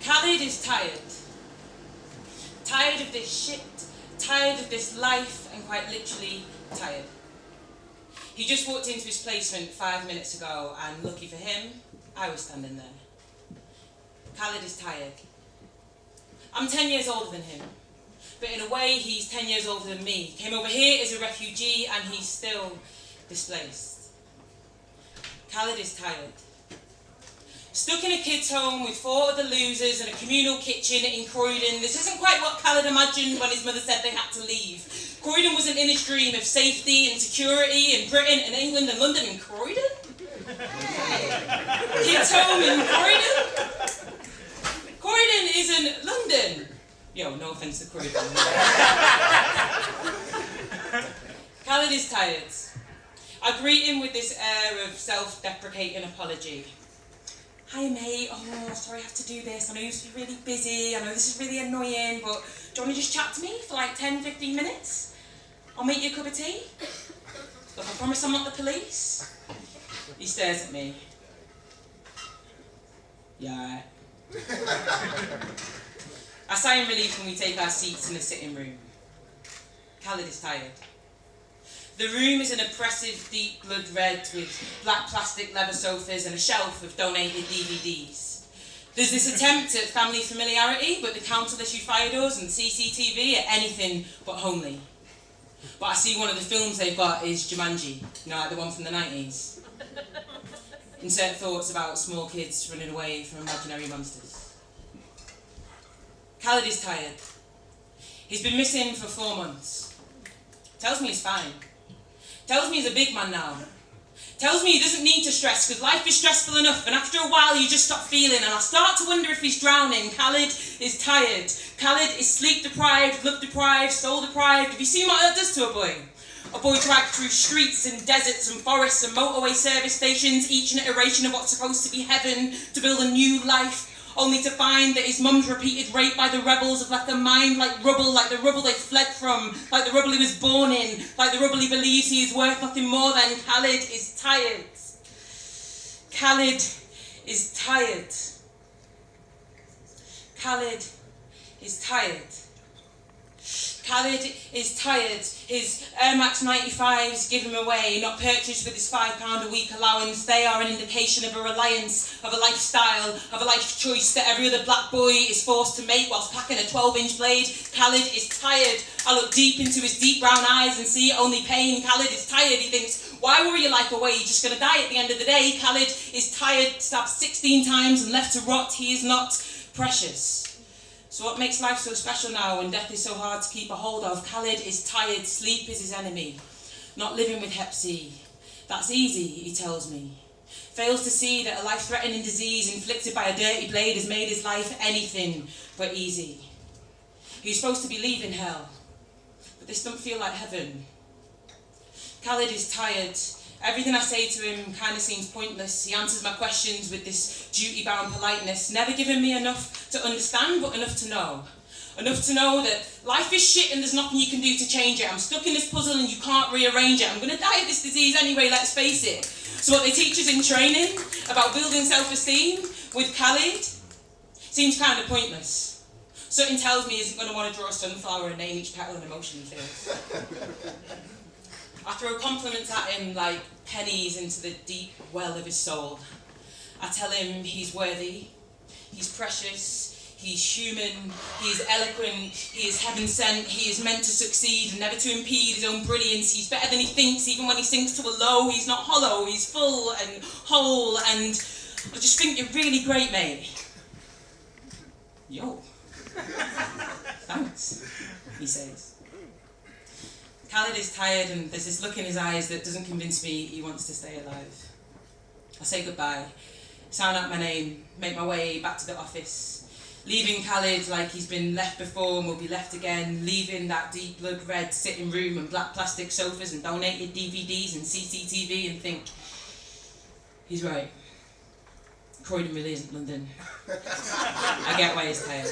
Khalid is tired. Tired of this shit, tired of this life, and quite literally tired. He just walked into his placement 5 minutes ago, and lucky for him, I was standing there. Khalid is tired. I'm 10 years older than him, but in a way he's 10 years older than me. He came over here as a refugee and he's still displaced. Khalid is tired. Stuck in a kids' home with 4 other losers and a communal kitchen in Croydon. This isn't quite what Khalid imagined when his mother said they had to leave. Croydon was an inner dream of safety and security in Britain and England and London and Croydon? Kids' home in Croydon? Croydon isn't London. Yo, no offence to Croydon. Khalid is tired. I greet him with this air of self-deprecating apology. Hi mate, oh sorry I have to do this, I know you must be really busy, I know this is really annoying, but do you want to just chat to me for like 10-15 minutes? I'll make you a cup of tea. Look, I promise I'm not the police. He stares at me. Yeah, alright. I sigh in relief when we take our seats in the sitting room. Khalid is tired. The room is an oppressive deep blood red with black plastic leather sofas and a shelf of donated DVDs. There's this attempt at family familiarity, but the council issued fire doors and CCTV are anything but homely. But I see one of the films they've got is Jumanji, you know, like the one from the 90s. Insert thoughts about small kids running away from imaginary monsters. Khalid is tired. He's been missing for 4 months. Tells me he's fine. Tells me he's a big man now. Tells me he doesn't need to stress because life is stressful enough, and after a while you just stop feeling, and I start to wonder if he's drowning. Khalid is tired. Khalid is sleep deprived, love deprived, soul deprived. Have you seen what that does to a boy? A boy dragged through streets and deserts and forests and motorway service stations, each an iteration of what's supposed to be heaven, to build a new life, only to find that his mum's repeated rape by the rebels have left a mind like the rubble they fled from, like the rubble he was born in, like the rubble he believes he is worth nothing more than. Khalid is tired. Khalid is tired. Khalid is tired. Khalid is tired. His Air Max 95s give him away, not purchased with his £5 a week allowance. They are an indication of a reliance, of a lifestyle, of a life choice that every other black boy is forced to make whilst packing a 12-inch blade. Khalid is tired. I look deep into his deep brown eyes and see only pain. Khalid is tired. He thinks, why worry your life away? You're just going to die at the end of the day. Khalid is tired, stabbed 16 times and left to rot. He is not precious. So what makes life so special now when death is so hard to keep a hold of? Khalid is tired, sleep is his enemy. Not living with Hep C. That's easy, he tells me. Fails to see that a life-threatening disease inflicted by a dirty blade has made his life anything but easy. He's supposed to be leaving hell, but this don't feel like heaven. Khalid is tired. Everything I say to him kind of seems pointless. He answers my questions with this duty-bound politeness, never giving me enough to understand, but enough to know. Enough to know that life is shit and there's nothing you can do to change it. I'm stuck in this puzzle and you can't rearrange it. I'm going to die of this disease anyway, let's face it. So what they teach us in training about building self-esteem with Khalid seems kind of pointless. Something tells me he isn't going to want to draw a sunflower and name each petal an emotion he feels. I throw compliments at him like pennies into the deep well of his soul. I tell him he's worthy, he's precious, he's human, he is eloquent, he is heaven-sent, he is meant to succeed and never to impede his own brilliance. He's better than he thinks, even when he sinks to a low. He's not hollow, he's full and whole, and I just think you're really great, mate. Yo. Thanks, he says. Khalid is tired and there's this look in his eyes that doesn't convince me he wants to stay alive. I say goodbye, sound out my name, make my way back to the office, leaving Khalid like he's been left before and will be left again, leaving that deep blood red sitting room and black plastic sofas and donated DVDs and CCTV and think, he's right. Croydon really isn't London. I get why he's tired.